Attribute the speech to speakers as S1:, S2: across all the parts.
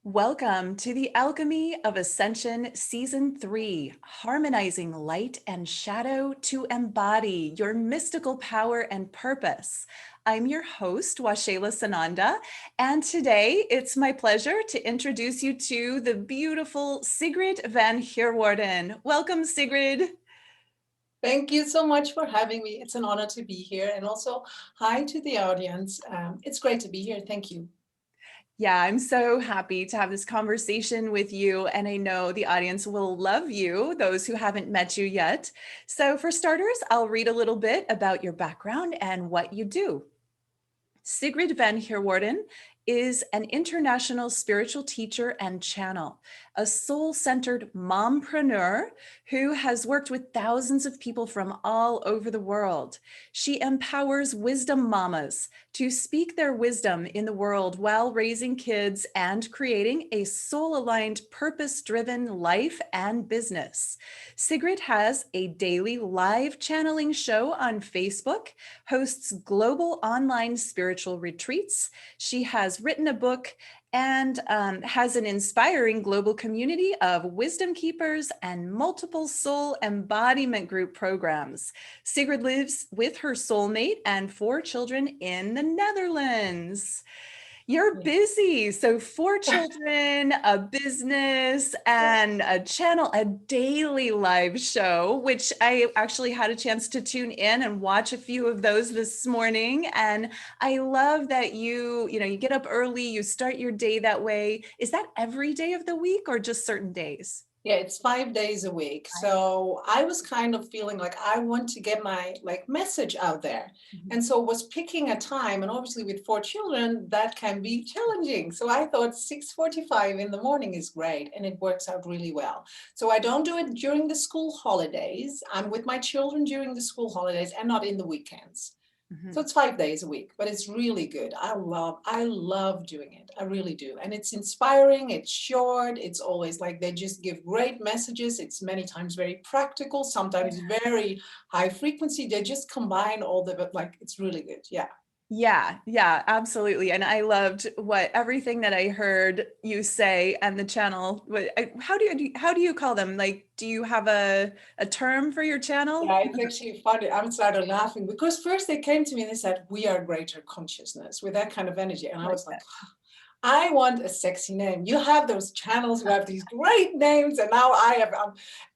S1: Welcome to the Alchemy of Ascension Season 3, harmonizing light and shadow to embody your mystical power and purpose. I'm your host, Washela Sananda, and today it's my pleasure to introduce you to the beautiful Sigrid Van Heerwaarden. Welcome, Sigrid.
S2: Thank you so much for having me. It's an honor to be here. And also, hi to the audience. It's great to be here. Thank you.
S1: Yeah, I'm so happy to have this conversation with you, and I know the audience will love you, those who haven't met you yet. So for starters, I'll read a little bit about your background and what you do. Sigrid Van Heerwaarden is an international spiritual teacher and channel, a soul-centered mompreneur who has worked with thousands of people from all over the world. She empowers wisdom mamas to speak their wisdom in the world while raising kids and creating a soul-aligned, purpose-driven life and business. Sigrid has a daily live channeling show on Facebook, hosts global online spiritual retreats. She has written a book and has an inspiring global community of wisdom keepers and multiple soul embodiment group programs. Sigrid lives with her soulmate and 4 children in the Netherlands. You're busy. So 4 children, a business, and a channel, a daily live show, which I actually had a chance to tune in and watch a few of those this morning. And I love that you get up early, you start your day that way. Is that every day of the week or just certain days?
S2: Yeah, it's 5 days a week. So I was kind of feeling like I want to get my message out there. And so was picking a time, and obviously with 4 children, that can be challenging. So I thought 6:45 in the morning is great, and it works out really well. So I don't do it during the school holidays. I'm with my children during the school holidays and not in the weekends. So it's 5 days a week, but it's really good. I love doing it. I really do. And it's inspiring, it's short, it's always like they just give great messages. It's many times very practical, sometimes very high frequency. They just combine all the, it's really good. Yeah.
S1: Yeah, absolutely. And I loved everything that I heard you say and the channel. How do you call them? Like, do you have a term for your channel?
S2: Yeah, it's actually funny. I started laughing because first they came to me and they said, "We are greater consciousness," with that kind of energy. And I
S1: Like
S2: was like,
S1: that.
S2: I want a sexy name. You have those channels who have these great names, and now I have.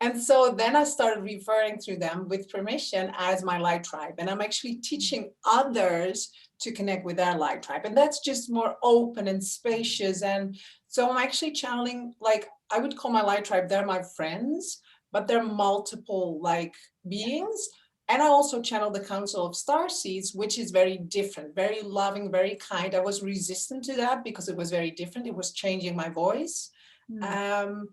S2: And so then I started referring to them with permission as my light tribe. And I'm actually teaching others to connect with their light tribe. And that's just more open and spacious. And so I'm actually channeling, like, I would call my light tribe, they're my friends, but they're multiple beings. And I also channel the Council of Starseeds, which is very different, very loving, very kind. I was resistant to that because it was very different. It was changing my voice.
S1: Hmm.
S2: Um,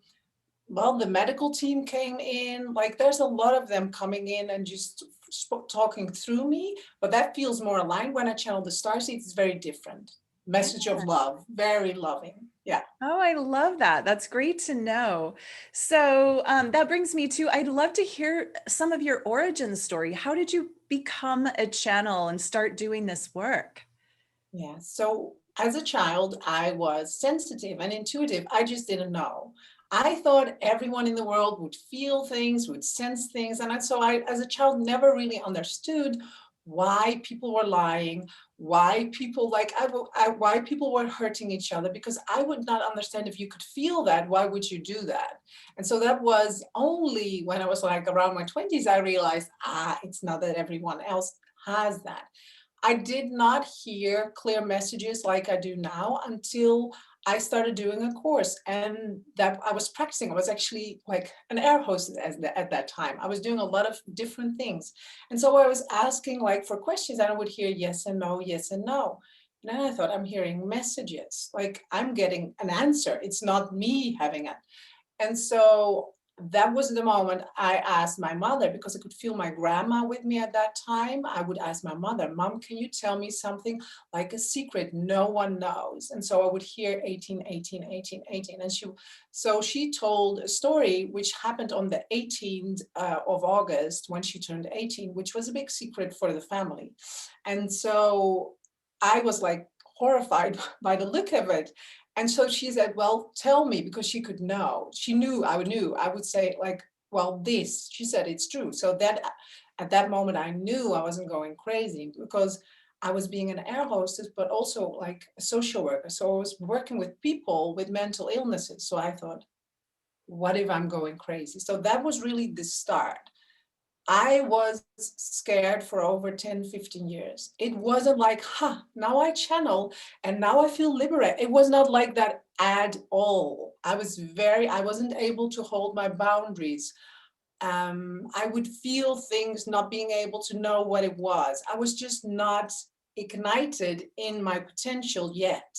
S2: well, the medical team came in, there's a lot of them coming in and just talking through me, but that feels more aligned. When I channel the Starseeds, it's very different.
S1: Yeah.
S2: Message of love, very loving. Yeah.
S1: Oh, I love that. That's great to know. So that brings me to, I'd love to hear some of your origin story. How did you become a channel and start doing this work?
S2: Yeah. So as a child, I was sensitive and intuitive. I just didn't know. I thought everyone in the world would feel things, would sense things. And so I, as a child, never really understood why people were lying, why people why people were hurting each other, because I would not understand. If you could feel that, why would you do that? And so that was only when I was around my 20s, I realized, it's not that everyone else has that. I did not hear clear messages like I do now until I started doing a course, and that I was practicing. I was actually like an air hostess at that time. I was doing a lot of different things. And so I was asking for questions, and I would hear yes and no, yes and no. And then I thought, I'm hearing messages, like I'm getting an answer. It's not me having it. And so that was the moment I asked my mother, because I could feel my grandma with me at that time. I would ask my mother, Mom, can you tell me something like a secret no one knows? And so I would hear 18, 18, 18, 18. And she told a story which happened on the 18th of August when she turned 18, which was a big secret for the family. And so I was like horrified by the look of it. And so she said, well, tell me, because she could know. She knew I knew. I would say, like, well, this. She said, it's true. So that at that moment, I knew I wasn't going crazy, because I was being an air hostess, but also like a social worker. So I was working with people with mental illnesses. So I thought, what if I'm going crazy? So that was really the start. I was scared for over 10, 15 years. It wasn't like, now I channel and now I feel liberated. It was not like that at all. I wasn't able to hold my boundaries. I would feel things, not being able to know what it was. I was just not ignited in my potential yet.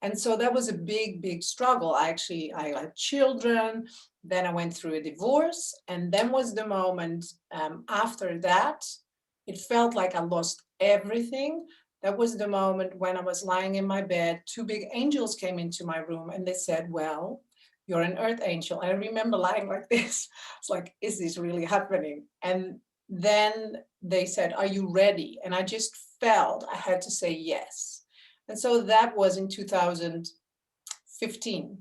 S2: And so that was a big, big struggle. I had children, then I went through a divorce, and then was the moment after that, it felt like I lost everything. That was the moment when I was lying in my bed, two big angels came into my room and they said, well, you're an earth angel. And I remember lying like this. It's like, is this really happening? And then they said, are you ready? And I just felt I had to say yes. And so that was in 2015.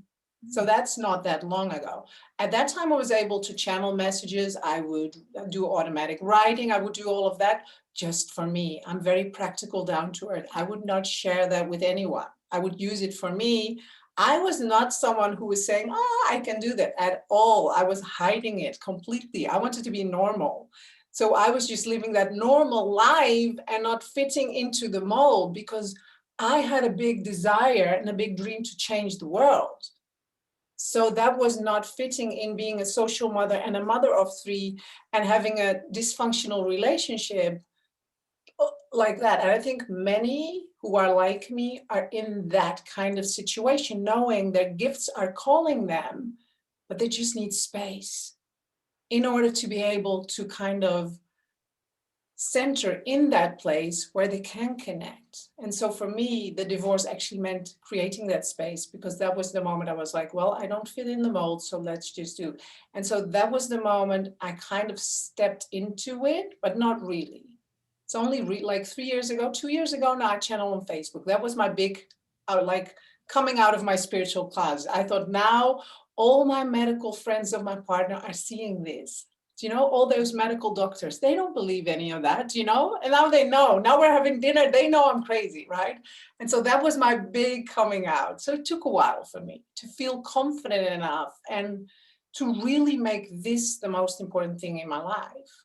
S2: So that's not that long ago. At that time, I was able to channel messages. I would do automatic writing. I would do all of that just for me. I'm very practical, down to earth. I would not share that with anyone. I would use it for me. I was not someone who was saying, I can do that at all. I was hiding it completely. I wanted to be normal. So I was just living that normal life and not fitting into the mold, because I had a big desire and a big dream to change the world. So that was not fitting in being a social mother and a mother of three and having a dysfunctional relationship like that. And I think many who are like me are in that kind of situation, knowing their gifts are calling them, but they just need space in order to be able to kind of center in that place where they can connect. And so for me, the divorce actually meant creating that space, because that was the moment I was like, well, I don't fit in the mold, so let's just do. And so that was the moment I kind of stepped into it, but not really. It's only like 3 years ago, 2 years ago now, I channel on Facebook. That was my big, like coming out of my spiritual closet. I thought, now all my medical friends of my partner are seeing this. All those medical doctors, they don't believe any of that, and now they know. Now we're having dinner, they know I'm crazy, right? And so that was my big coming out. So it took a while for me to feel confident enough and to really make this the most important thing in my life,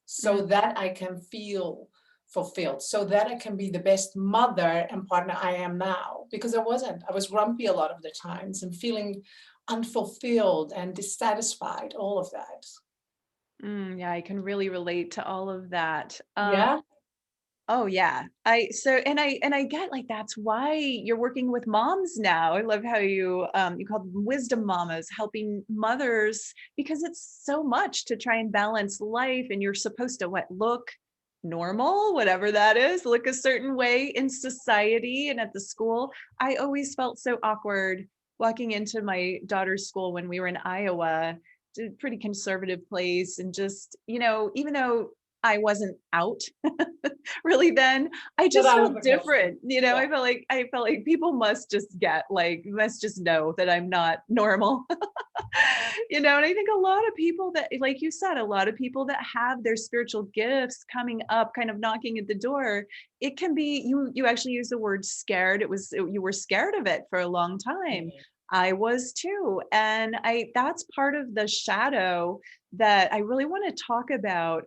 S2: so that I can feel fulfilled, so that I can be the best mother and partner I am now, because I was grumpy a lot of the times and feeling unfulfilled and dissatisfied, all of that.
S1: Yeah, I can really relate to all of that.
S2: Yeah.
S1: Oh yeah. And I get, like, that's why you're working with moms now. I love how you call them wisdom mamas, helping mothers, because it's so much to try and balance life, and you're supposed to look normal, whatever that is, look a certain way in society and at the school. I always felt so awkward walking into my daughter's school when we were in Iowa, a pretty conservative place, and just, even though I wasn't out really then, I
S2: But
S1: just
S2: I was
S1: felt
S2: a girl.
S1: different.
S2: Yeah.
S1: I felt like people must just know that I'm not normal. And I think a lot of people that, like you said, a lot of people that have their spiritual gifts coming up, kind of knocking at the door, it can be, you actually use the word scared. You were scared of it for a long time.
S2: Mhm.
S1: I was too. And that's part of the shadow that I really want to talk about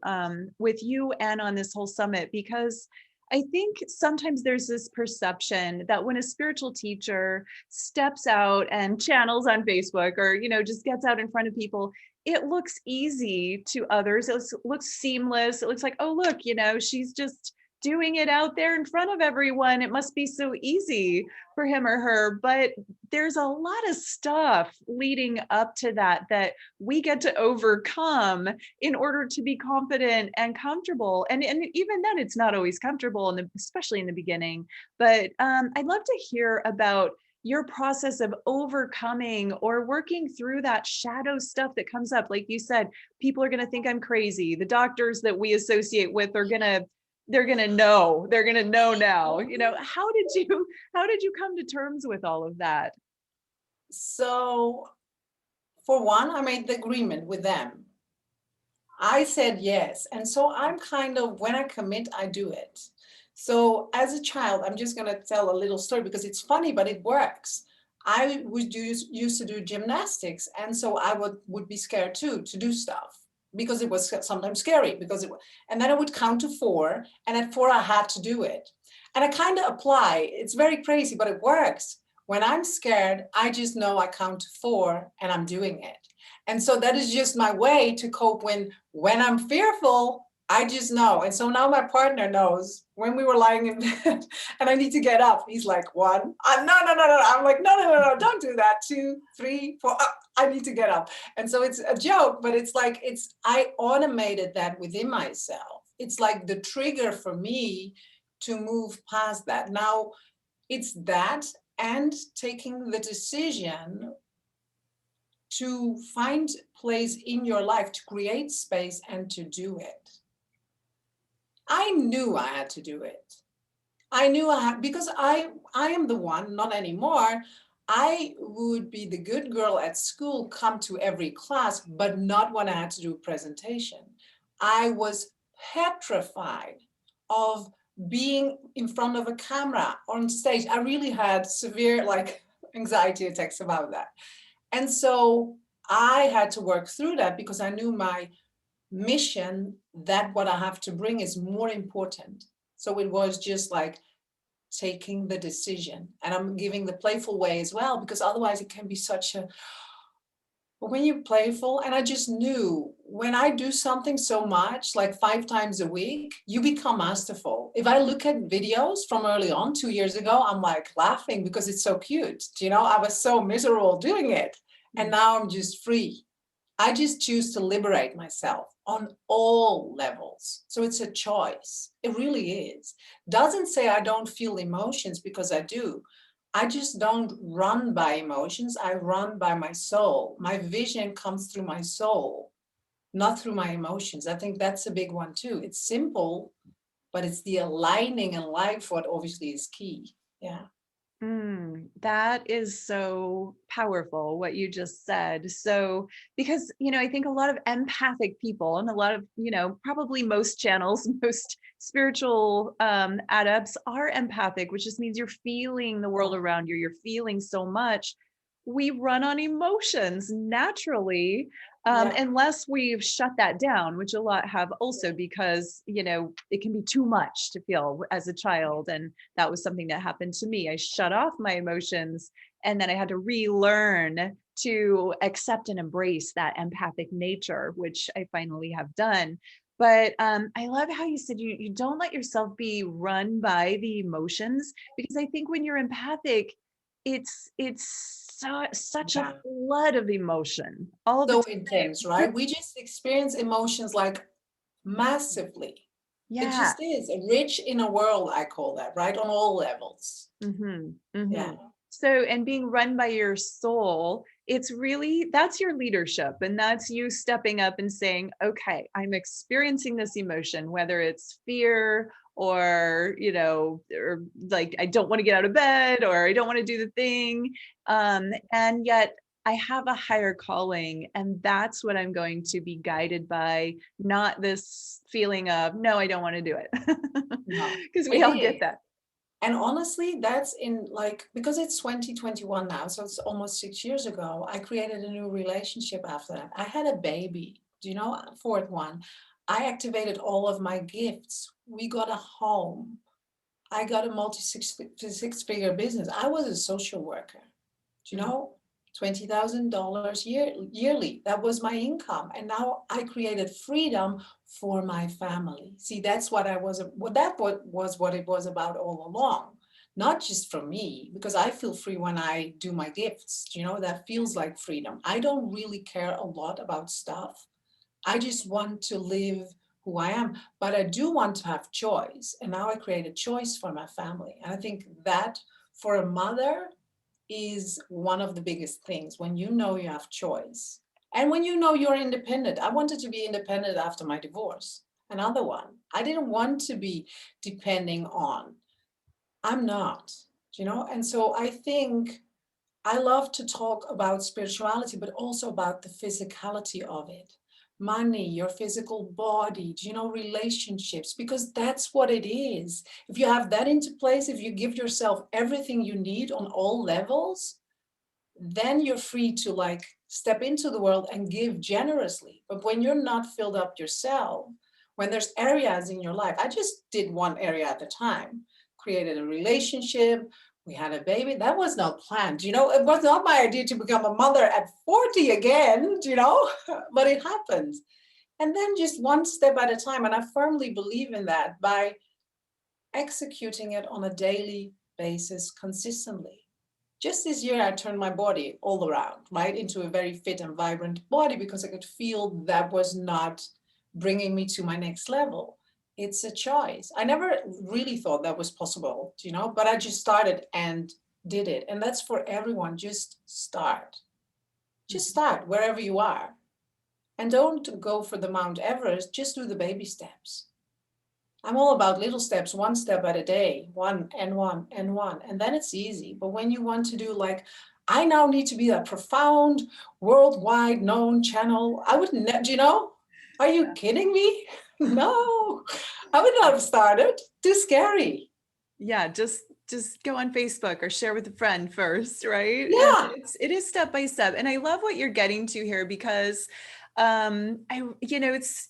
S1: with you and on this whole summit, because I think sometimes there's this perception that when a spiritual teacher steps out and channels on Facebook, or, just gets out in front of people, it looks easy to others. Looks seamless. It looks like, oh, look, she's just doing it out there in front of everyone. It must be so easy for him or her. But there's a lot of stuff leading up to that we get to overcome in order to be confident and comfortable. And even then, it's not always comfortable, especially in the beginning. But I'd love to hear about your process of overcoming or working through that shadow stuff that comes up. Like you said, people are going to think I'm crazy. The doctors that we associate with are going to they're going to know, they're going to know now, how did you come to terms with all of that?
S2: So for one, I made the agreement with them. I said yes. And so I'm kind of, when I commit, I do it. So as a child, I'm just going to tell a little story because it's funny, but it works. I used to do gymnastics. And so I would be scared too to do stuff because it was sometimes scary and then I would count to 4. And at 4, I had to do it. And I kind of apply. It's very crazy, but it works. When I'm scared, I just know I count to 4 and I'm doing it. And so that is just my way to cope when I'm fearful. I just know. And so now my partner knows when we were lying in bed and I need to get up. He's like, 1. No. I'm like, no, don't do that. 2, 3, 4. I need to get up. And so it's a joke, but it's like, I automated that within myself. It's like the trigger for me to move past that. Now it's that and taking the decision to find place in your life, to create space and to do it. I knew I had to do it. I knew I had, because I am the one, not anymore. I would be the good girl at school, come to every class, but not when I had to do a presentation. I was petrified of being in front of a camera on stage. I really had severe anxiety attacks about that. And so I had to work through that because I knew my mission, that what I have to bring is more important. So it was just like taking the decision. And I'm giving the playful way as well, because otherwise it can be such a, but when you're playful, and I just knew when I do something so much, like 5 times a week, you become masterful. If I look at videos from early on, 2 years ago, I'm like laughing because it's so cute. I was so miserable doing it. And now I'm just free. I just choose to liberate myself on all levels. So it's a choice. It really is. Doesn't say I don't feel emotions, because I do. I just don't run by emotions. I run by my soul. My vision comes through my soul, not through my emotions. I think that's a big one too. It's simple, but it's the aligning in life what obviously is key. Yeah.
S1: That is so powerful, what you just said. So, because, I think a lot of empathic people and a lot of, probably most channels, most spiritual adepts are empathic, which just means you're feeling the world around you. You're feeling so much. We run on emotions naturally,
S2: Yeah.
S1: unless we've shut that down, which a lot have also, because, it can be too much to feel as a child. And that was something that happened to me. I shut off my emotions, and then I had to relearn to accept and embrace that empathic nature, which I finally have done. But I love how you said you don't let yourself be run by the emotions, because I think when you're empathic, such a
S2: Yeah.
S1: flood of emotion all the
S2: So
S1: time.
S2: intense, right? We just experience emotions like massively. It
S1: Yeah.
S2: just is rich in a world, I call that, right? On all levels.
S1: Mm-hmm.
S2: Yeah.
S1: Mm-hmm. So, and being run by your soul, that's your leadership. And that's you stepping up and saying, okay, I'm experiencing this emotion, whether it's fear or, or like, I don't want to get out of bed, or I don't want to do the thing. And yet I have a higher calling, and that's what I'm going to be guided by, not this feeling of, no, I don't want to do it.
S2: No,
S1: Because we
S2: it
S1: all get
S2: is.
S1: that.
S2: And honestly, that's because it's 2021 now, so it's almost 6 years ago, I created a new relationship after that. I had a baby, fourth one. I activated all of my gifts. We got a home. I got a six-figure business. I was a social worker, do you know, $20,000 yearly. That was my income. And now I created freedom for my family. See, that's what what it was about all along. Not just for me, because I feel free when I do my gifts. That feels like freedom. I don't really care a lot about stuff. I just want to live who I am, but I do want to have choice. And now I create a choice for my family. And I think that for a mother is one of the biggest things, when you know you have choice and when you know you're independent. I wanted to be independent after my divorce. another one. I didn't want to be depending on. I'm not, and so I think I love to talk about spirituality, but also about the physicality of it. Money, your physical body, relationships, because that's what it is. If you have that into place, if you give yourself everything you need on all levels, then you're free to like step into the world and give generously. But when you're not filled up yourself, when there's areas in your life, I just did one area at a time, created a relationship, we had a baby. That was not planned, it was not my idea to become a mother at 40 again, but it happened. And then just one step at a time. And I firmly believe in that by executing it on a daily basis consistently. Just this year, I turned my body all around, right, into a very fit and vibrant body because I could feel that was not bringing me to my next level. It's a choice. I never really thought that was possible, but I just started and did it. And that's for everyone. Just start. Just start wherever you are. And don't go for the Mount Everest, just do the baby steps. I'm all about little steps, one step at a day, one and one and one. And then it's easy. But when you want to do like, I now need to be a profound, worldwide known channel, I would never, are you kidding me? No, I would not have started. Too scary.
S1: Yeah, just go on Facebook or share with a friend first, right? And
S2: Yeah.
S1: it is step by step. And I love what you're getting to here because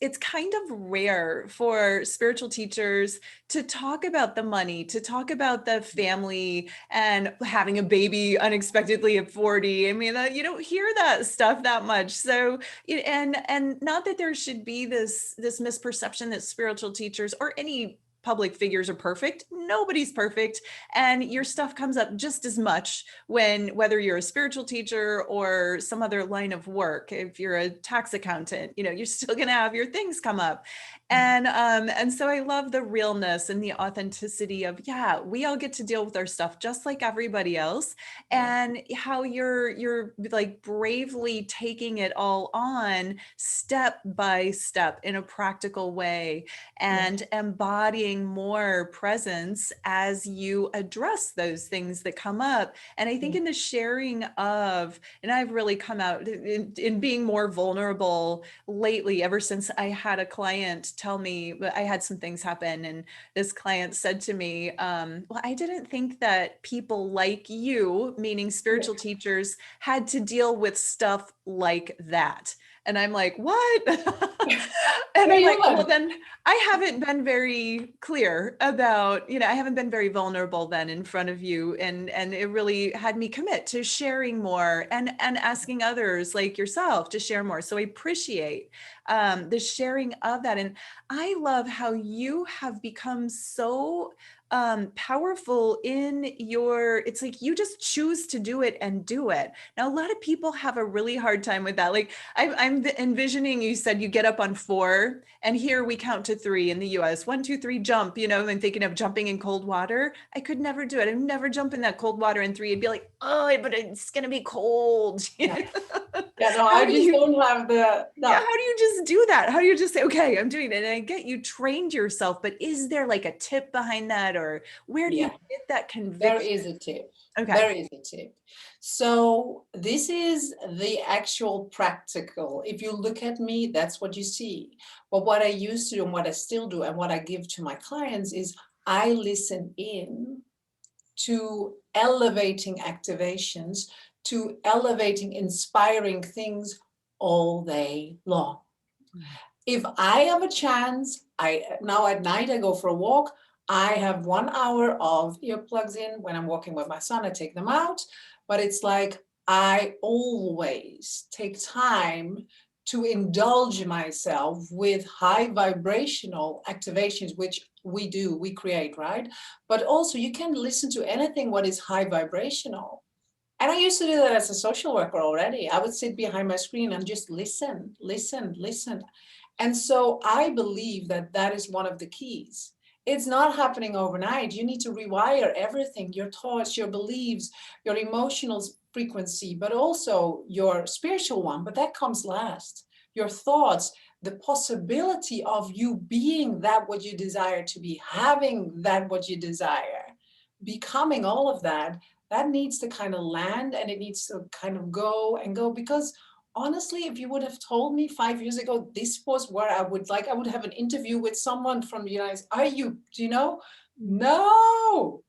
S1: it's kind of rare for spiritual teachers to talk about the money, to talk about the family and having a baby unexpectedly at 40. I mean, you don't hear that stuff that much. So, and not that there should be this misperception that spiritual teachers or any public figures are perfect. Nobody's perfect. And your stuff comes up just as much whether you're a spiritual teacher or some other line of work. If you're a tax accountant, you're still going to have your things come up. And so I love the realness and the authenticity of, yeah, we all get to deal with our stuff just like everybody else. And how you're like bravely taking it all on step by step in a practical way and embodying more presence as you address those things that come up. And I think in the sharing of, and I've really come out in being more vulnerable lately, ever since I had a client tell me, I had some things happen. And this client said to me, well, I didn't think that people like you, meaning spiritual teachers, had to deal with stuff like that. And I'm like, what? And I'm like, well, then I haven't been very clear about, I haven't been very vulnerable then in front of you. And it really had me commit to sharing more and asking others like yourself to share more. So I appreciate the sharing of that. And I love how you have become so powerful in it's like you just choose to do it and do it. Now, a lot of people have a really hard time with that. Like I'm envisioning, you said you get up on 4 and here we count to 3 in the US, 1, 2, 3, jump, and thinking of jumping in cold water. I could never do it. I'd never jump in that cold water in 3. I'd be like, oh, but it's going to be cold.
S2: Yeah, no, I just don't have the. No.
S1: Yeah, how do you just do that? How do you just say, okay, I'm doing it? And I get you trained yourself, but is there like a tip behind that, or where do you get that conviction?
S2: There is a tip.
S1: Okay.
S2: There is a tip. So this is the actual practical. If you look at me, that's what you see. But what I used to do and what I still do and what I give to my clients is I listen in to elevating activations, to elevating, inspiring things all day long. If I have a chance, now at night I go for a walk. I have 1 hour of earplugs in. When I'm walking with my son, I take them out. But it's like I always take time to indulge myself with high vibrational activations, which we create, right? But also you can listen to anything what is high vibrational. And I used to do that as a social worker already. I would sit behind my screen and just listen. And so I believe that that is one of the keys. It's not happening overnight. You need to rewire everything, your thoughts, your beliefs, your emotional frequency, but also your spiritual one. But that comes last. Your thoughts, the possibility of you being that what you desire to be, having that what you desire, becoming all of that, that needs to kind of land, and it needs to kind of go and go. Because honestly, if you would have told me 5 years ago this was where I would have an interview with someone from the United States, do you know? No.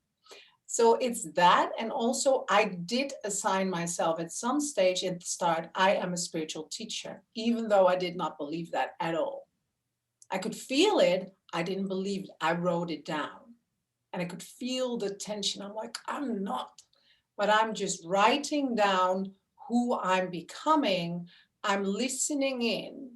S2: So it's that. And also, I did assign myself at some stage at the start, I am a spiritual teacher, even though I did not believe that at all. I could feel it. I didn't believe it. I wrote it down and I could feel the tension. I'm like, I'm not, but I'm just writing down who I'm becoming. I'm listening in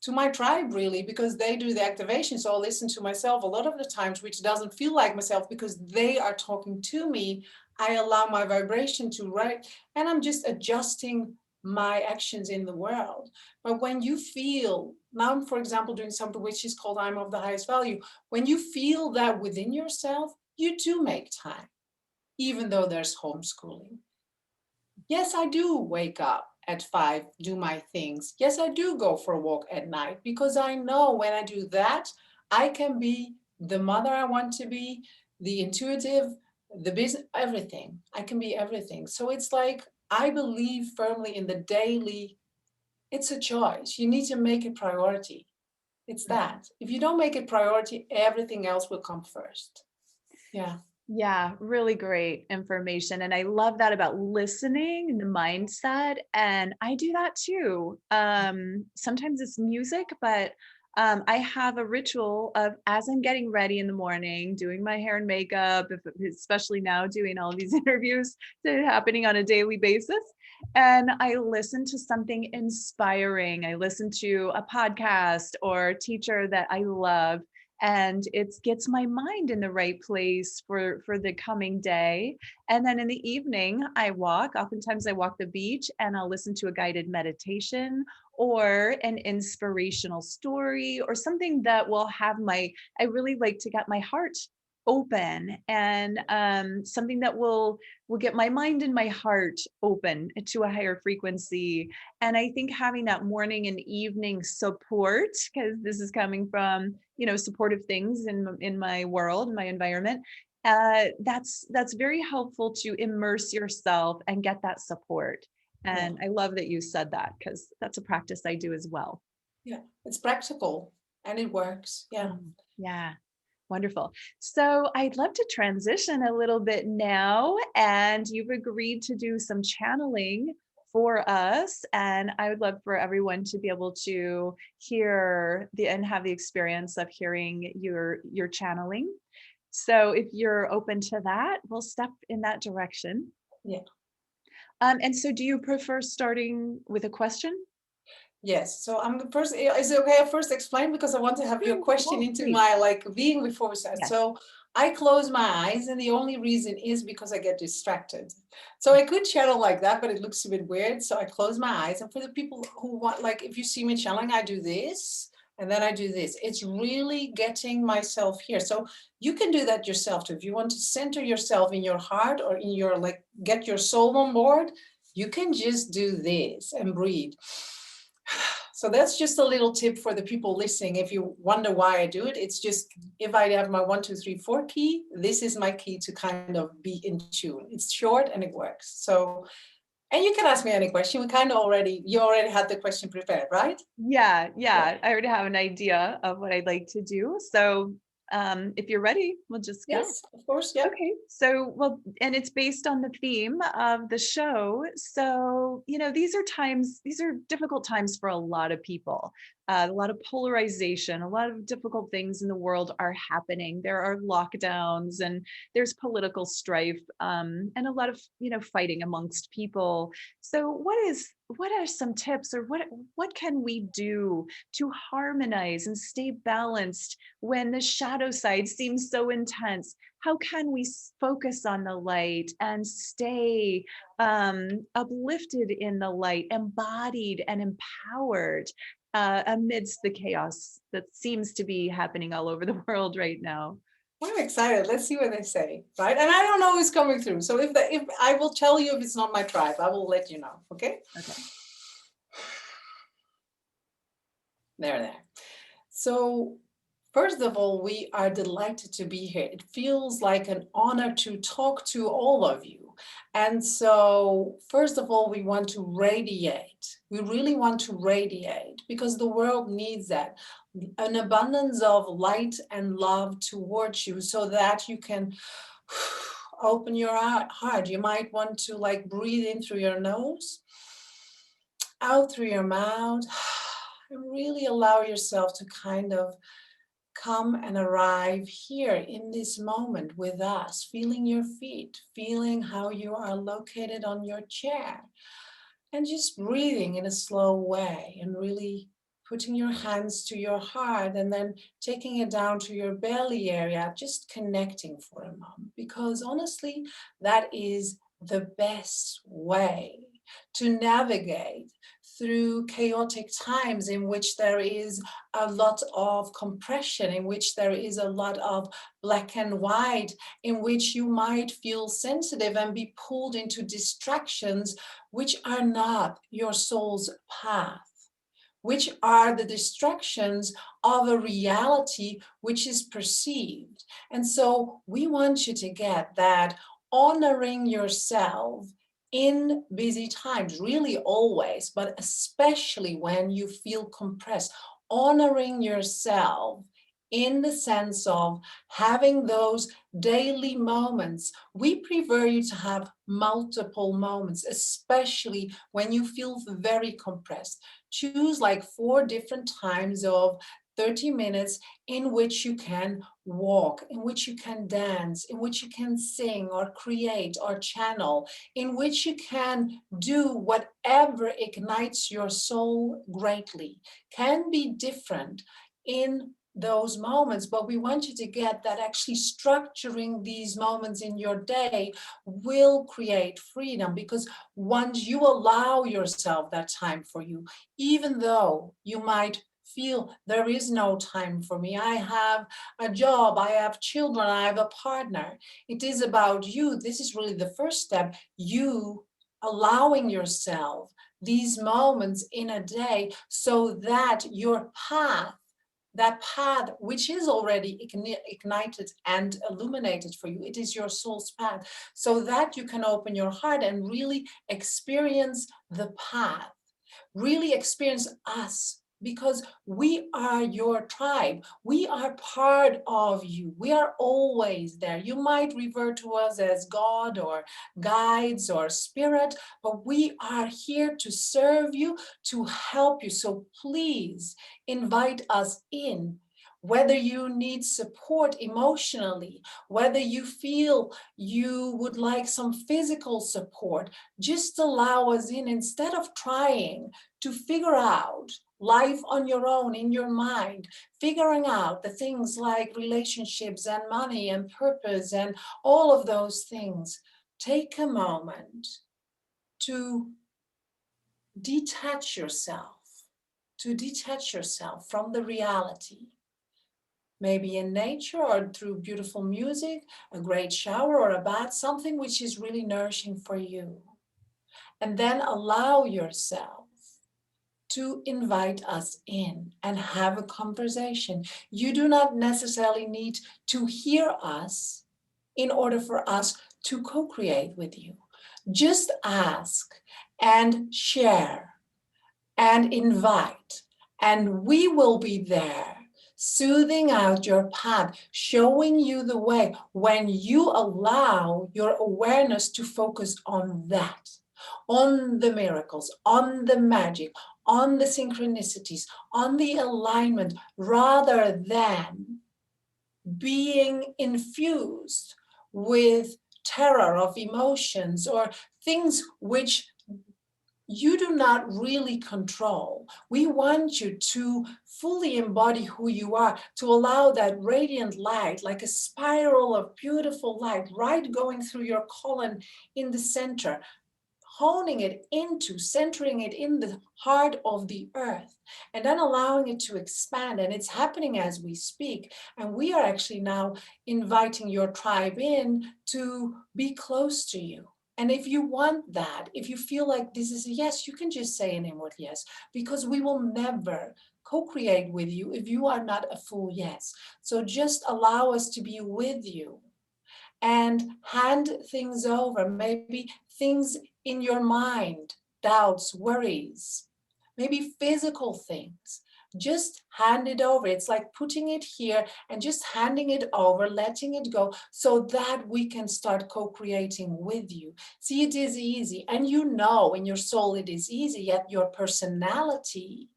S2: to my tribe, really, because they do the activation. So I'll listen to myself a lot of the times, which doesn't feel like myself because they are talking to me. I allow my vibration to write, and I'm just adjusting my actions in the world. But when you feel, now I'm, for example, doing something which is called I'm of the highest value. When you feel that within yourself, you do make time, even though there's homeschooling. Yes, I do wake up at 5, do my things. Yes, I do go for a walk at night because I know when I do that, I can be the mother I want to be, the intuitive, the business, everything. I can be everything. So it's like, I believe firmly in the daily, it's a choice. You need to make it priority. It's that. If you don't make it priority, everything else will come first. Yeah.
S1: Yeah, really great information. And I love that about listening and the mindset. And I do that too. Sometimes it's music, but I have a ritual of as I'm getting ready in the morning, doing my hair and makeup, especially now doing all these interviews that are happening on a daily basis. And I listen to something inspiring. I listen to a podcast or a teacher that I love, and it gets my mind in the right place for the coming day. And then in the evening I walk, oftentimes I walk the beach, and I'll listen to a guided meditation or an inspirational story or something that will have I really like to get my heart open, and something that will get my mind and my heart open to a higher frequency. And I think having that morning and evening support, because this is coming from, supportive things in my world, my environment, that's very helpful to immerse yourself and get that support.
S2: Yeah.
S1: And I love that you said that, because that's a practice I do as well.
S2: Yeah. It's practical and it works. Yeah.
S1: Yeah. Wonderful. So I'd love to transition a little bit now, and you've agreed to do some channeling for us. And I would love for everyone to be able to hear and have the experience of hearing your channeling. So if you're open to that, we'll step in that direction.
S2: Yeah.
S1: And so do you prefer starting with a question?
S2: Yes. So I'm the first. Is it okay? I first explain because I want to have your
S1: Sure.
S2: question
S1: Oh,
S2: into
S1: please.
S2: my being before we start.
S1: Yes.
S2: So I close my eyes, and the only reason is because I get distracted. So I could channel like that, but it looks a bit weird. So I close my eyes, and for the people who want, if you see me channeling, I do this, and then I do this. It's really getting myself here. So you can do that yourself too. If you want to center yourself in your heart or in your get your soul on board, you can just do this and breathe. So that's just a little tip for the people listening. If you wonder why I do it, it's just if I have my 1, 2, 3, 4 key, this is my key to kind of be in tune. It's short and it works. So, and you can ask me any question. You already had the question prepared, right?
S1: Yeah. I already have an idea of what I'd like to do. So if you're ready, we'll just go.
S2: Yes, of course. Yeah.
S1: Okay. So, well, and it's based on the theme of the show. So, these are difficult times for a lot of people. A lot of polarization, a lot of difficult things in the world are happening. There are lockdowns and there's political strife, and a lot of, fighting amongst people. So what are some tips, or what can we do to harmonize and stay balanced when the shadow side seems so intense? How can we focus on the light and stay uplifted in the light, embodied and empowered amidst the chaos that seems to be happening all over the world right now?
S2: I'm excited. Let's see what they say, right? And I don't know who's coming through. So if I will tell you if it's not my tribe, I will let you know. Okay.
S1: Okay.
S2: There. So, first of all, we are delighted to be here. It feels like an honor to talk to all of you. And so, first of all, we want to radiate. We really want to radiate because the world needs that, an abundance of light and love towards you so that you can open your heart. You might want to like breathe in through your nose, out through your mouth, and really allow yourself to kind of come and arrive here in this moment with us, feeling your feet, feeling how you are located on your chair, and just breathing in a slow way and really putting your hands to your heart and then taking it down to your belly area, just connecting for a moment. Because honestly, that is the best way to navigate through chaotic times in which there is a lot of compression, in which there is a lot of black and white, in which you might feel sensitive and be pulled into distractions which are not your soul's path, which are the distractions of a reality which is perceived. And so we want you to get that honoring yourself in busy times, really always, but especially when you feel compressed, honoring yourself in the sense of having those daily moments. We prefer you to have multiple moments, especially when you feel very compressed. Choose like 4 different times of 30 minutes in which you can walk, in which you can dance, in which you can sing or create or channel, in which you can do whatever ignites your soul greatly. Can be different in those moments, but we want you to get that actually structuring these moments in your day will create freedom, because once you allow yourself that time for you, even though you might feel there is no time for me, I have a job, I have children, I have a partner, it is about you. This is really the first step, you allowing yourself these moments in a day so that your path, that path which is already ignited and illuminated for you, it is your soul's path, so that you can open your heart and really experience the path, really experience us, because we are your tribe. We are part of you. We are always there. You might refer to us as God or guides or spirit, but we are here to serve you, to help you. So please invite us in. Whether you need support emotionally, whether you feel you would like some physical support, just allow us in instead of trying to figure out life on your own in your mind, figuring out the things like relationships and money and purpose and all of those things. Take a moment to detach yourself, from the reality. Maybe in nature or through beautiful music, a great shower or a bath, something which is really nourishing for you. And then allow yourself to invite us in and have a conversation. You do not necessarily need to hear us in order for us to co-create with you. Just ask and share and invite, and we will be there, soothing out your path, showing you the way when you allow your awareness to focus on that, on the miracles, on the magic, on the synchronicities, on the alignment, rather than being infused with terror of emotions or things which you do not really control. We want you to fully embody who you are, to allow that radiant light, like a spiral of beautiful light, right going through your colon in the center, honing it into, centering it in the heart of the earth, and then allowing it to expand. And it's happening as we speak. And we are actually now inviting your tribe in to be close to you. And if you want that, if you feel like this is a yes, you can just say an inward yes, because we will never co-create with you if you are not a full yes. So just allow us to be with you and hand things over, maybe things in your mind, doubts, worries, maybe physical things. Just hand it over. It's like putting it here and just handing it over, letting it go, so that we can start co-creating with you. See, it is easy. And you know in your soul it is easy, yet your personality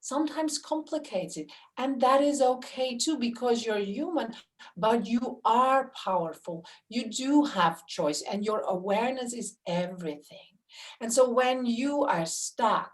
S2: sometimes complicates it. And that is okay too, because you're human, but you are powerful. You do have choice, and your awareness is everything. And so when you are stuck,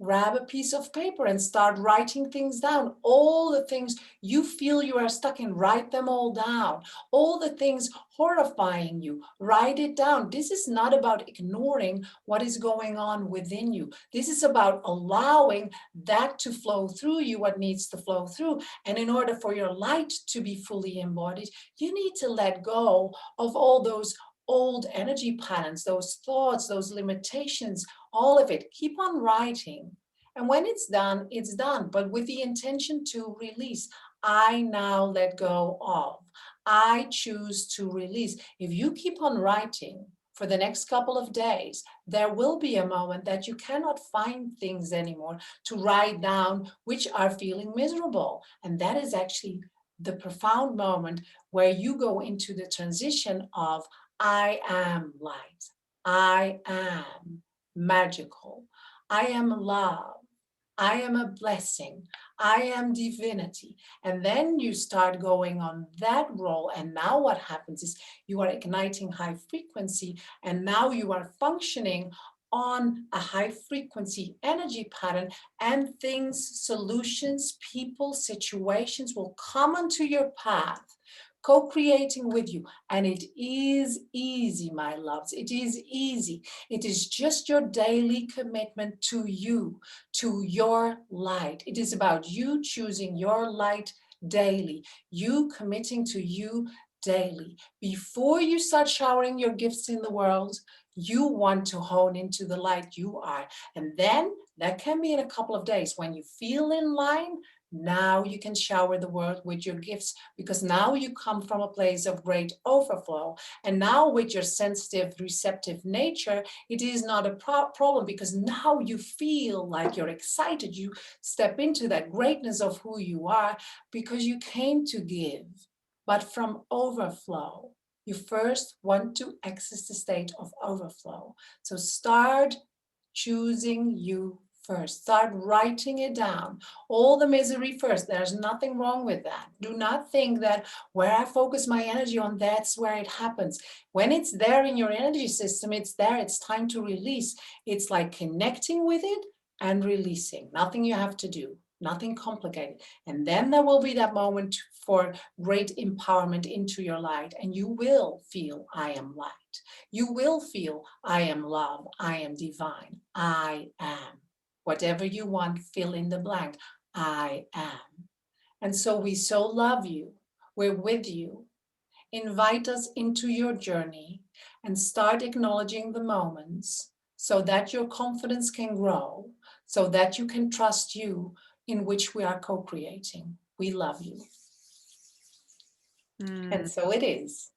S2: grab a piece of paper and start writing things down. All the things you feel you are stuck in, write them all down. All the things horrifying you, write it down. This is not about ignoring what is going on within you. This is about allowing that to flow through you, what needs to flow through. And in order for your light to be fully embodied, you need to let go of all those old energy patterns, those thoughts, those limitations, all of it. Keep on writing. And when it's done, it's done, but with the intention to release. I now let go of. I choose to release. If you keep on writing for the next couple of days, there will be a moment that you cannot find things anymore to write down which are feeling miserable. And that is actually the profound moment where you go into the transition of I am light. I am magical. I am love. I am a blessing. I am divinity. And then you start going on that role. And now what happens is you are igniting high frequency. And now you are functioning on a high frequency energy pattern, and things, solutions, people, situations will come onto your path, co-creating with you. And it is easy, my loves. It is easy. It is just your daily commitment to you, to your light. It is about you choosing your light daily, you committing to you daily. Before you start showering your gifts in the world, you want to hone into the light you are. And then that can be in a couple of days. When you feel in line, now you can shower the world with your gifts, because now you come from a place of great overflow. And now with your sensitive, receptive nature, it is not a problem, because now you feel like you're excited. You step into that greatness of who you are, because you came to give, but from overflow. You first want to access the state of overflow. So start choosing you first. Start writing it down. All the misery first. There's nothing wrong with that. Do not think that where I focus my energy on, that's where it happens. When it's there in your energy system, it's there. It's time to release. It's like connecting with it and releasing. Nothing you have to do. Nothing complicated. And then there will be that moment for great empowerment into your light, and you will feel I am light. You will feel I am love. I am divine. I am. Whatever you want, fill in the blank. I am. And so we so love you. We're with you. Invite us into your journey and start acknowledging the moments, so that your confidence can grow, so that you can trust you, in which we are co-creating. We love you. And so it is.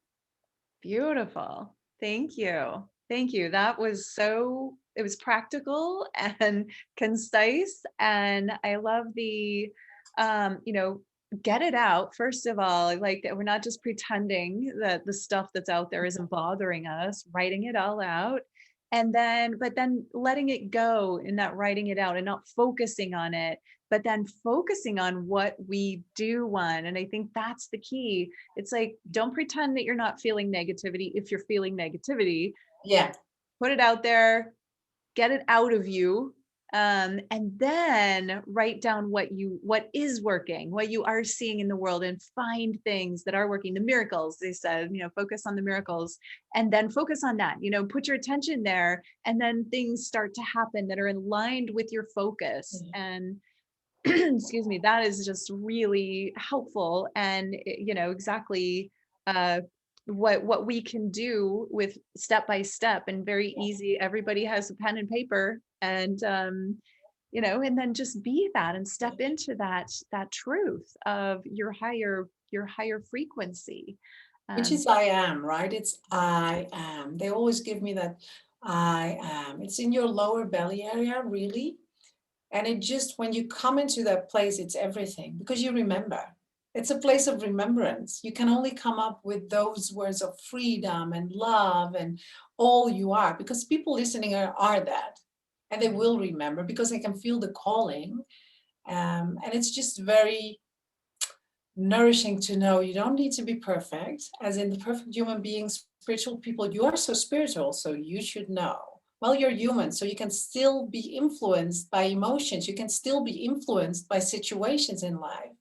S1: Beautiful. Thank you. Thank you. That was it was practical and concise. And I love the, get it out. First of all, like that we're not just pretending that the stuff that's out there isn't bothering us, writing it all out. But then letting it go in that writing it out and not focusing on it, but then focusing on what we do want. And I think that's the key. It's like, don't pretend that you're not feeling negativity. If you're feeling negativity,
S2: Yeah.
S1: put it out there, get it out of you. And then write down what is working, what you are seeing in the world, and find things that are working. The miracles, they said, focus on the miracles, and then focus on that, put your attention there, and then things start to happen that are aligned with your focus. And excuse me, that is just really helpful. And exactly what we can do with step by step and very easy. Everybody has a pen and paper, and and then just be that and step into that truth of your higher frequency.
S2: Which
S1: um
S2: is I am, right? It's I am. They always give me that I am. It's in your lower belly area, really. And it just, when you come into that place, it's everything because you remember. It's a place of remembrance. You can only come up with those words of freedom and love and all you are, because people listening are that. And they will remember because they can feel the calling. And it's just very nourishing to know you don't need to be perfect, as in the perfect human beings, spiritual people. You are so spiritual, so you should know. Well, you're human, so you can still be influenced by emotions. You can still be influenced by situations in life.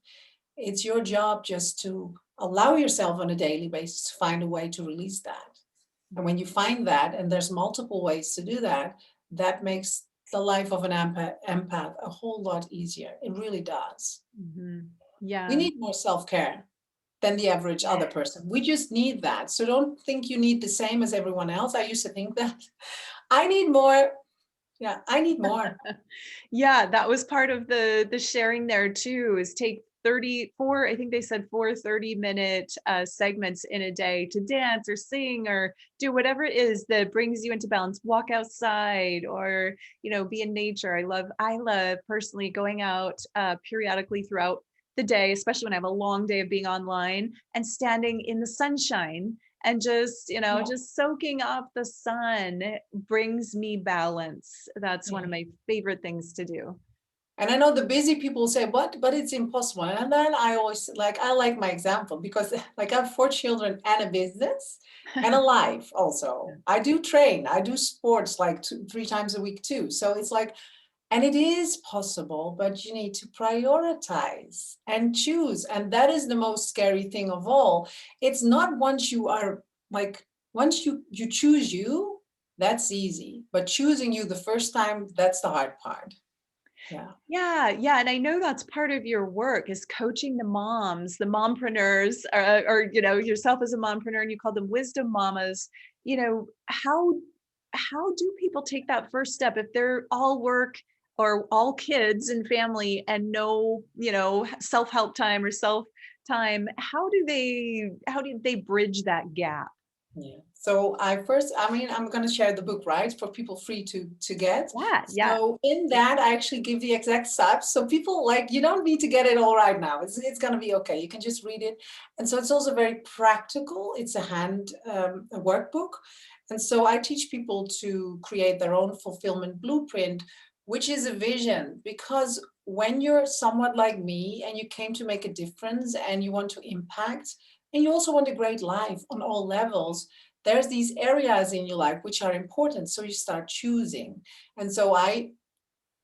S2: It's your job just to allow yourself on a daily basis to find a way to release that. And when you find that, and there's multiple ways to do that, that makes the life of an empath a whole lot easier. It really does.
S1: mhm.
S2: We
S1: Yeah.
S2: need more self-care than the average other person. We just need that. So don't think you need the same as everyone else. I used to think that. I need more. Yeah, I need more.
S1: Yeah, that was part of the sharing there too, is take 34, I think they said 4 30-minute segments in a day to dance or sing or do whatever it is that brings you into balance. Walk outside or, be in nature. I love personally going out periodically throughout the day, especially when I have a long day of being online and standing in the sunshine and just,
S2: Yeah,
S1: just soaking up the sun brings me balance. That's one
S2: yeah.
S1: of my favorite things to do.
S2: And I know the busy people say, what? But it's impossible. And then I always I like my example because like I have 4 children and a business and a life also. I do train, I do sports like 3 times a week too. So it's like, and it is possible, but you need to prioritize and choose. And that is the most scary thing of all. It's not once you are like, once you choose you, that's easy. But choosing you the first time, that's the hard part. Yeah.
S1: Yeah, yeah, and I know that's part of your work is coaching the moms, the mompreneurs, or yourself as a mompreneur, and you call them wisdom mamas. How do people take that first step if they're all work or all kids and family and no, self-help time or self time? How do they bridge that gap?
S2: Yeah. So I'm going to share the book, right, for people free to get.
S1: Yeah, yeah.
S2: So in that, I actually give the exact steps. So people like, you don't need to get it all right now. It's going to be okay. You can just read it. And so it's also very practical. It's a workbook. And so I teach people to create their own fulfillment blueprint, which is a vision. Because when you're somewhat like me and you came to make a difference and you want to impact, and you also want a great life on all levels, there's these areas in your life which are important. So you start choosing. And so I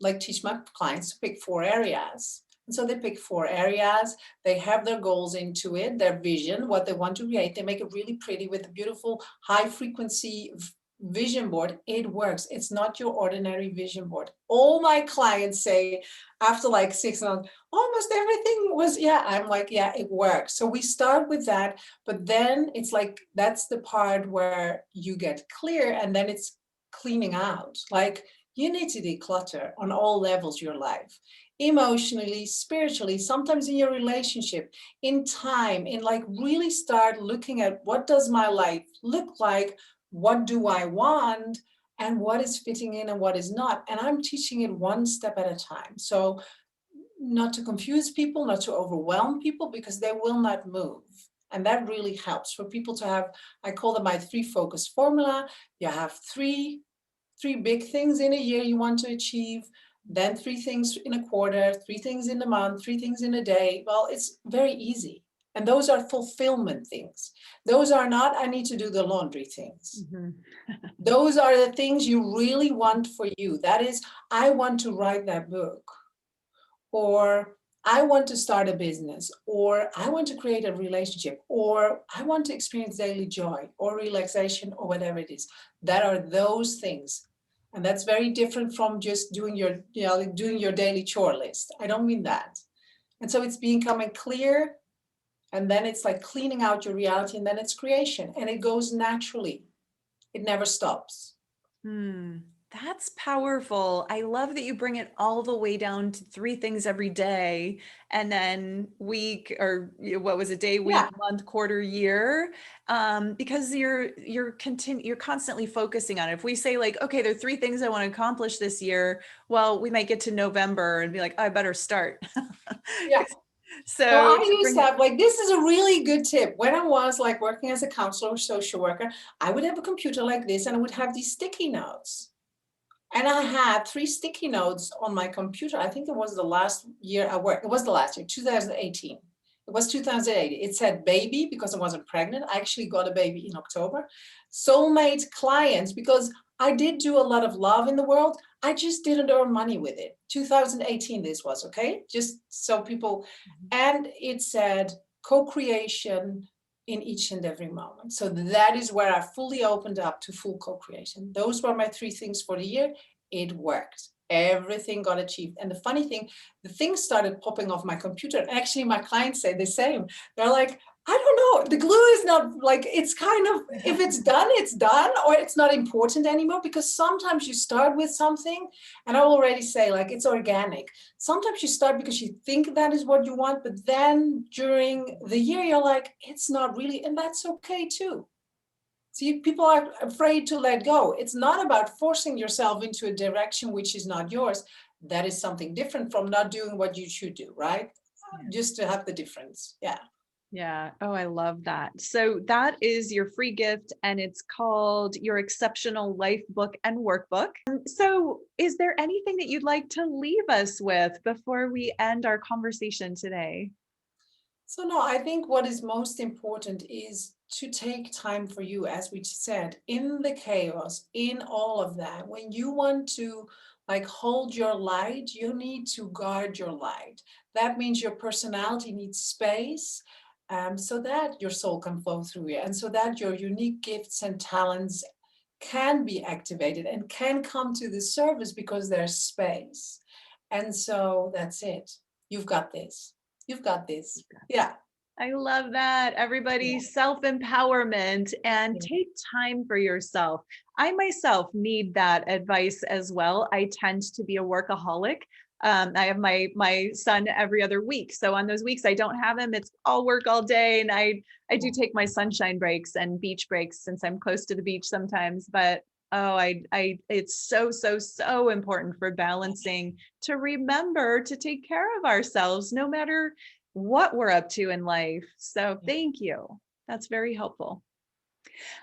S2: like teach my clients to pick 4 areas. And so they pick 4 areas, they have their goals into it, their vision, what they want to create. They make it really pretty with a beautiful high frequency vision board. It works. It's not your ordinary vision board. All my clients say after like 6 months, almost everything was, yeah. I'm like, yeah, it works. So we start with that, but then it's like, that's the part where you get clear and then it's cleaning out. Like, you need to declutter on all levels of your life, emotionally, spiritually, sometimes in your relationship, in time, in like really start looking at what does my life look like, what do I want, and what is fitting in and what is not. And I'm teaching it one step at a time. So not to confuse people, not to overwhelm people, because they will not move. And that really helps for people to have, I call them my 3 focus formula. You have three big things in a year you want to achieve, then 3 things in a quarter, 3 things in a month, 3 things in a day. Well, it's very easy. And those are fulfillment things. Those are not, I need to do the laundry things.
S1: Mhm.
S2: Those are the things you really want for you. That is, I want to write that book, or I want to start a business, or I want to create a relationship, or I want to experience daily joy or relaxation or whatever it is. That are those things. And that's very different from just doing doing your daily chore list. I don't mean that. And so it's becoming clear And then it's like cleaning out your reality, and then it's creation, and it goes naturally. It never stops.
S1: Hmm, that's powerful. I love that you bring it all the way down to three things every day, and then week, or what was it, day, week,
S2: Yeah.
S1: month, quarter, year, because you're constantly focusing on it. If we say like, okay, there are three things I want to accomplish this year, well, we might get to November and be like, oh, I better start.
S2: Yeah. No,
S1: So
S2: I
S1: to
S2: used
S1: bring
S2: to
S1: it,
S2: have, like, this is a really good tip. When I was like working as a counselor or social worker, I would have a computer like this, and I would have these sticky notes. And I had 3 sticky notes on my computer. I think it was the last year I worked. It was the last year, 2018. It was 2018. It said baby because I wasn't pregnant. I actually got a baby in October. Soulmate clients, because I did do a lot of love in the world. I just didn't earn money with it. 2018, this was, okay? Just so people, and it said co-creation in each and every moment. So that is where I fully opened up to full co-creation. Those were my 3 things for the year. It worked. Everything got achieved. And the funny thing, the things started popping off my computer. And actually, my clients say the same. They're like, I don't know, the glue is not, like, it's kind of, if it's done, or it's not important anymore. Because sometimes you start with something, and I will already say, like, it's organic. Sometimes you start because you think that is what you want, but then during the year, you're like, it's not really, and that's okay too. See, people are afraid to let go. It's not about forcing yourself into a direction which is not yours. That is something different from not doing what you should do, right? Just to have the difference. Yeah.
S1: yeah. Oh, I love that. So that is your free gift, and it's called your Exceptional Life Book and Workbook. So is there anything that you'd like to leave us with before we end our conversation today?
S2: So no, I think what is most important is to take time for you, as we said, in the chaos, in all of that. When you want to, like, hold your light, you need to guard your light. That means your personality needs space, so that your soul can flow through you, and so that your unique gifts and talents can be activated and can come to the surface because there's space. And so that's it. You've got this. You've got this. Yeah.
S1: I love that. Everybody,
S2: Yeah.
S1: self-empowerment, and
S2: Yeah.
S1: take time for yourself. I myself need that advice as well. I tend to be a workaholic. I have my son every other week. So on those weeks I don't have him, it's all work all day. And I do take my sunshine breaks and beach breaks since I'm close to the beach sometimes. But oh, I it's so important for balancing, to remember to take care of ourselves no matter what we're up to in life. So thank you. That's very helpful.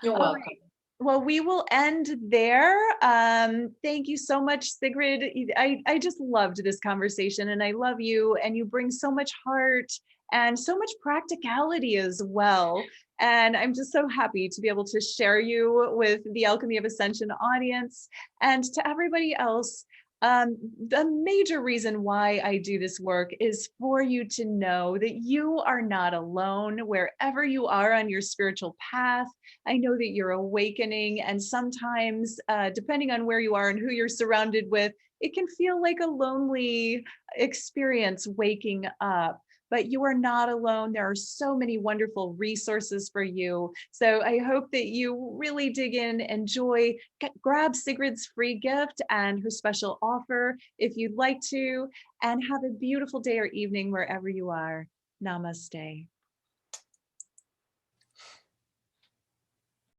S2: You're
S1: All
S2: welcome.
S1: right. Well, we will end there. Thank you so much, Sigrid. I just loved this conversation, and I love you, and you bring so much heart and so much practicality as well. And I'm just so happy to be able to share you with the Alchemy of Ascension audience, and to everybody else. The major reason why I do this work is for you to know that you are not alone wherever you are on your spiritual path. I know that you're awakening, and sometimes, depending on where you are and who you're surrounded with, it can feel like a lonely experience waking up. But you are not alone. There are so many wonderful resources for you. So I hope that you really dig in, enjoy, grab Sigrid's free gift and her special offer if you'd like to, and have a beautiful day or evening wherever you are. Namaste.